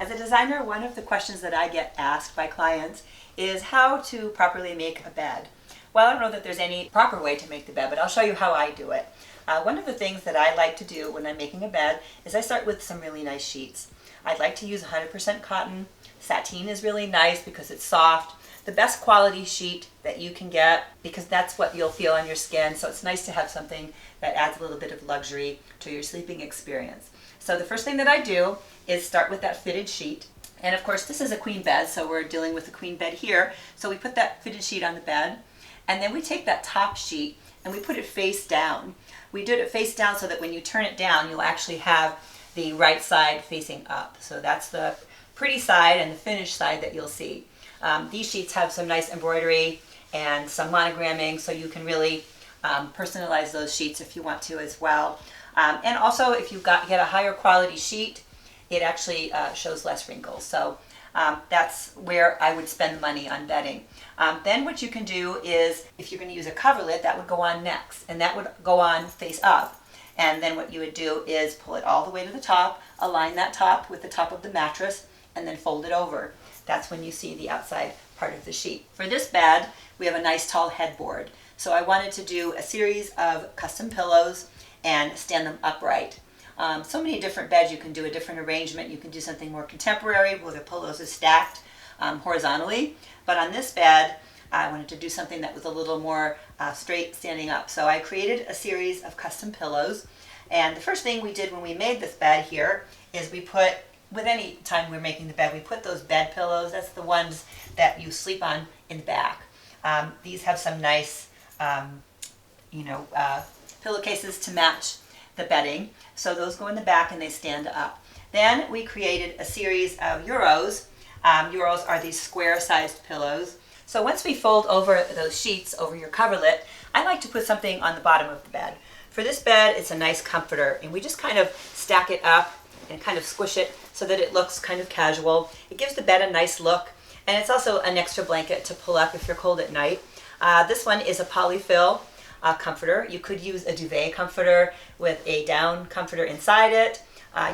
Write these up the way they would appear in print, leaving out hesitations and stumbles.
As a designer, one of the questions that I get asked by clients is how to properly make a bed. Well, I don't know that there's any proper way to make the bed, but I'll show you how I do it. One of the things that I like to do when I'm making a bed is I start with some really nice sheets. I'd like to use 100% cotton. Sateen is really nice because it's soft. The best quality sheet that you can get, because that's what you'll feel on your skin. So it's nice to have something that adds a little bit of luxury to your sleeping experience. So the first thing that I do is start with that fitted sheet. And of course this is a queen bed, so we're dealing with a queen bed here. So we put that fitted sheet on the bed, and then we take that top sheet and we put it face down. We did it face down so that when you turn it down, you'll actually have the right side facing up. So that's the pretty side and the finished side that you'll see. These sheets have some nice embroidery and some monogramming, so you can really personalize those sheets if you want to as well. And also, if you get a higher quality sheet, it actually shows less wrinkles. So that's where I would spend the money on bedding. Then what you can do is, if you're going to use a coverlet, that would go on next, and that would go on face up. And then what you would do is pull it all the way to the top, align that top with the top of the mattress, and then fold it over. That's when you see the outside part of the sheet. For this bed, we have a nice tall headboard. So I wanted to do a series of custom pillows and stand them upright. So many different beds, you can do a different arrangement. You can do something more contemporary where the pillows are stacked horizontally. But on this bed, I wanted to do something that was a little more straight standing up. So I created a series of custom pillows. And the first thing we did when we made this bed here is we put, with any time we're making the bed, we put those bed pillows. That's the ones that you sleep on in the back. These have some nice, pillowcases to match the bedding. So those go in the back and they stand up. Then we created a series of Euros. Euros are these square-sized pillows. So once we fold over those sheets over your coverlet, I like to put something on the bottom of the bed. For this bed, it's a nice comforter, and we just kind of stack it up and kind of squish it so that it looks kind of casual. It gives the bed a nice look, and it's also an extra blanket to pull up if you're cold at night. This one is a polyfill comforter. You could use a duvet comforter with a down comforter inside it.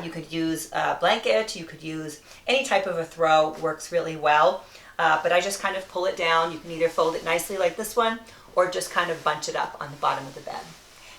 You could use a blanket. You could use any type of a throw. Works really well. But I just kind of pull it down. You can either fold it nicely like this one or just kind of bunch it up on the bottom of the bed.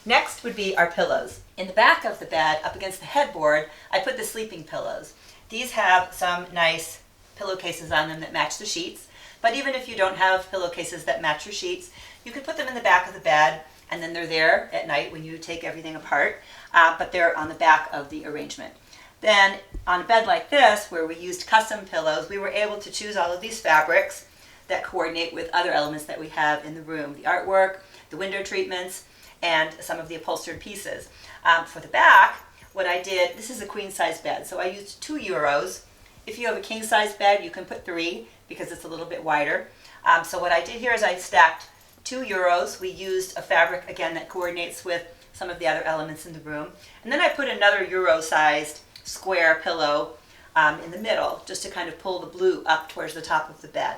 Next would be our pillows. In the back of the bed, up against the headboard, I put the sleeping pillows. These have some nice pillowcases on them that match the sheets. But even if you don't have pillowcases that match your sheets, you can put them in the back of the bed, and then they're there at night when you take everything apart, but they're on the back of the arrangement. Then on a bed like this, where we used custom pillows, we were able to choose all of these fabrics that coordinate with other elements that we have in the room. The artwork, the window treatments, and some of the upholstered pieces. For the back, what I did, this is a queen size bed, so I used 2 Euros. If you have a king size bed, you can put 3 because it's a little bit wider. So what I did here is I stacked 2 Euros. We used a fabric, again, that coordinates with some of the other elements in the room. And then I put another Euro-sized square pillow in the middle, just to kind of pull the blue up towards the top of the bed.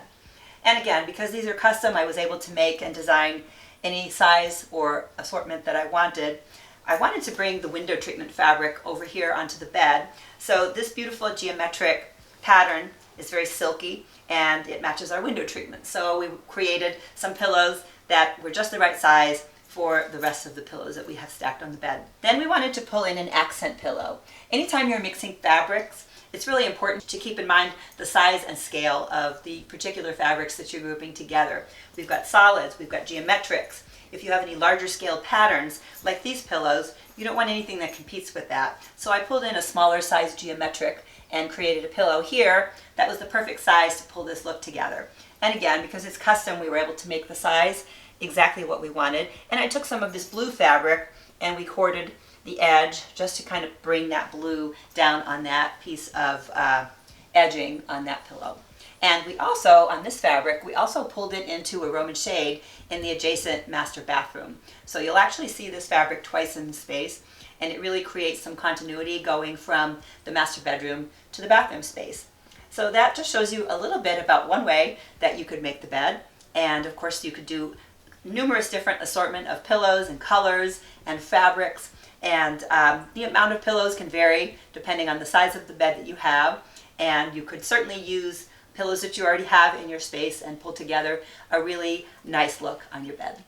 And again, because these are custom, I was able to make and design any size or assortment that I wanted. I wanted to bring the window treatment fabric over here onto the bed. So this beautiful geometric pattern is very silky and it matches our window treatment. So we created some pillows that were just the right size for the rest of the pillows that we have stacked on the bed. Then we wanted to pull in an accent pillow. Anytime you're mixing fabrics, it's really important to keep in mind the size and scale of the particular fabrics that you're grouping together. We've got solids, we've got geometrics. If you have any larger scale patterns, like these pillows, you don't want anything that competes with that. So I pulled in a smaller size geometric and created a pillow here that was the perfect size to pull this look together. And again, because it's custom, we were able to make the size exactly what we wanted. And I took some of this blue fabric and we corded the edge just to kind of bring that blue down on that piece of edging on that pillow. And we also, on this fabric, we also pulled it into a Roman shade in the adjacent master bathroom. So you'll actually see this fabric twice in the space, and it really creates some continuity going from the master bedroom to the bathroom space. So that just shows you a little bit about one way that you could make the bed. And of course you could do numerous different assortment of pillows and colors and fabrics, and the amount of pillows can vary depending on the size of the bed that you have. and you could certainly use pillows that you already have in your space and pull together a really nice look on your bed.